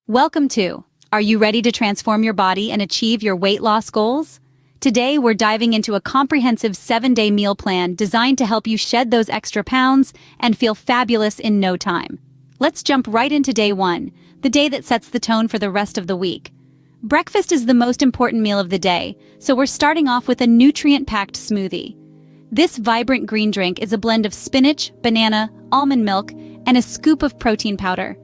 Welcome to Are you ready to transform your body and achieve your weight loss goals? Today, we're diving into a comprehensive 7-day meal plan designed to help you shed those extra pounds and feel fabulous in no time. Let's jump right into day 1, the day that sets the tone for the rest of the week. Breakfast is the most important meal of the day, so we're starting off with a nutrient-packed smoothie. This vibrant green drink is a blend of spinach, banana, almond milk, and a scoop of protein powder.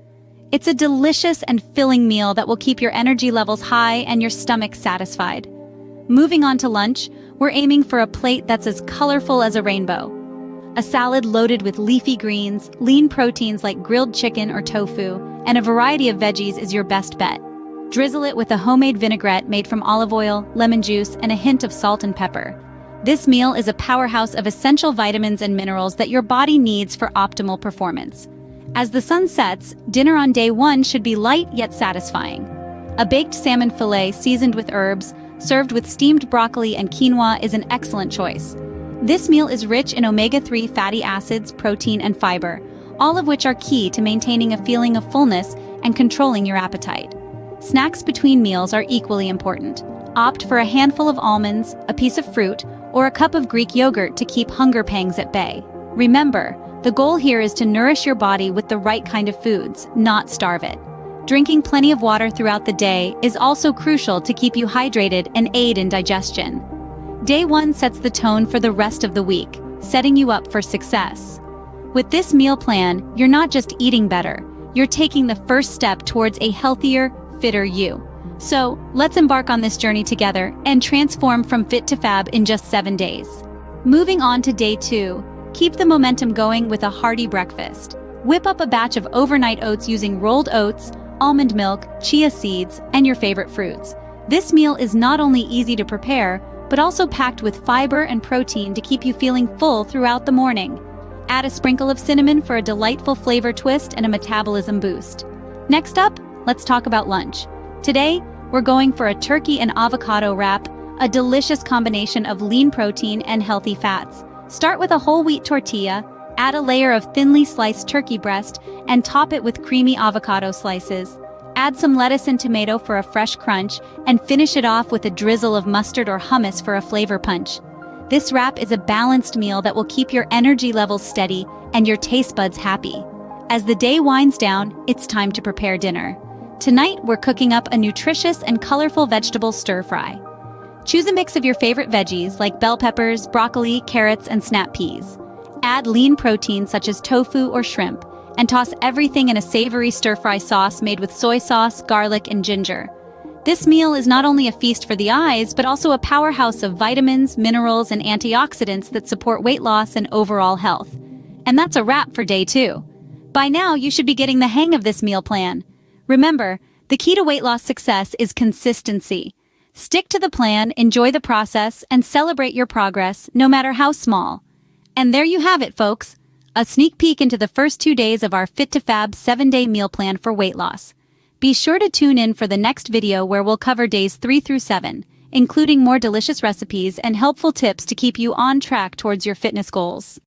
It's a delicious and filling meal that will keep your energy levels high and your stomach satisfied. Moving on to lunch, we're aiming for a plate that's as colorful as a rainbow. A salad loaded with leafy greens, lean proteins like grilled chicken or tofu, and a variety of veggies is your best bet. Drizzle it with a homemade vinaigrette made from olive oil, lemon juice, and a hint of salt and pepper. This meal is a powerhouse of essential vitamins and minerals that your body needs for optimal performance. As the sun sets, dinner on day 1 should be light yet satisfying. A baked salmon fillet seasoned with herbs, served with steamed broccoli and quinoa is an excellent choice. This meal is rich in omega-3 fatty acids, protein, and fiber, all of which are key to maintaining a feeling of fullness and controlling your appetite. Snacks between meals are equally important. Opt for a handful of almonds, a piece of fruit, or a cup of Greek yogurt to keep hunger pangs at bay. Remember, the goal here is to nourish your body with the right kind of foods, not starve it. Drinking plenty of water throughout the day is also crucial to keep you hydrated and aid in digestion. Day 1 sets the tone for the rest of the week, setting you up for success. With this meal plan, you're not just eating better, you're taking the first step towards a healthier, fitter you. So, let's embark on this journey together and transform from fit to fab in just 7 days. Moving on to day 2, keep the momentum going with a hearty breakfast. Whip up a batch of overnight oats using rolled oats, almond milk, chia seeds, and your favorite fruits. This meal is not only easy to prepare, but also packed with fiber and protein to keep you feeling full throughout the morning. Add a sprinkle of cinnamon for a delightful flavor twist and a metabolism boost. Next up, let's talk about lunch. Today, we're going for a turkey and avocado wrap, a delicious combination of lean protein and healthy fats. Start with a whole wheat tortilla, add a layer of thinly sliced turkey breast, and top it with creamy avocado slices. Add some lettuce and tomato for a fresh crunch, and finish it off with a drizzle of mustard or hummus for a flavor punch. This wrap is a balanced meal that will keep your energy levels steady and your taste buds happy. As the day winds down, it's time to prepare dinner. Tonight, we're cooking up a nutritious and colorful vegetable stir-fry. Choose a mix of your favorite veggies like bell peppers, broccoli, carrots, and snap peas. Add lean protein such as tofu or shrimp, and toss everything in a savory stir-fry sauce made with soy sauce, garlic, and ginger. This meal is not only a feast for the eyes, but also a powerhouse of vitamins, minerals, and antioxidants that support weight loss and overall health. And that's a wrap for day 2. By now, you should be getting the hang of this meal plan. Remember, the key to weight loss success is consistency. Stick to the plan, enjoy the process, and celebrate your progress, no matter how small. And there you have it, folks. A sneak peek into the first 2 days of our Fit to Fab 7-day meal plan for weight loss. Be sure to tune in for the next video where we'll cover days 3 through 7, including more delicious recipes and helpful tips to keep you on track towards your fitness goals.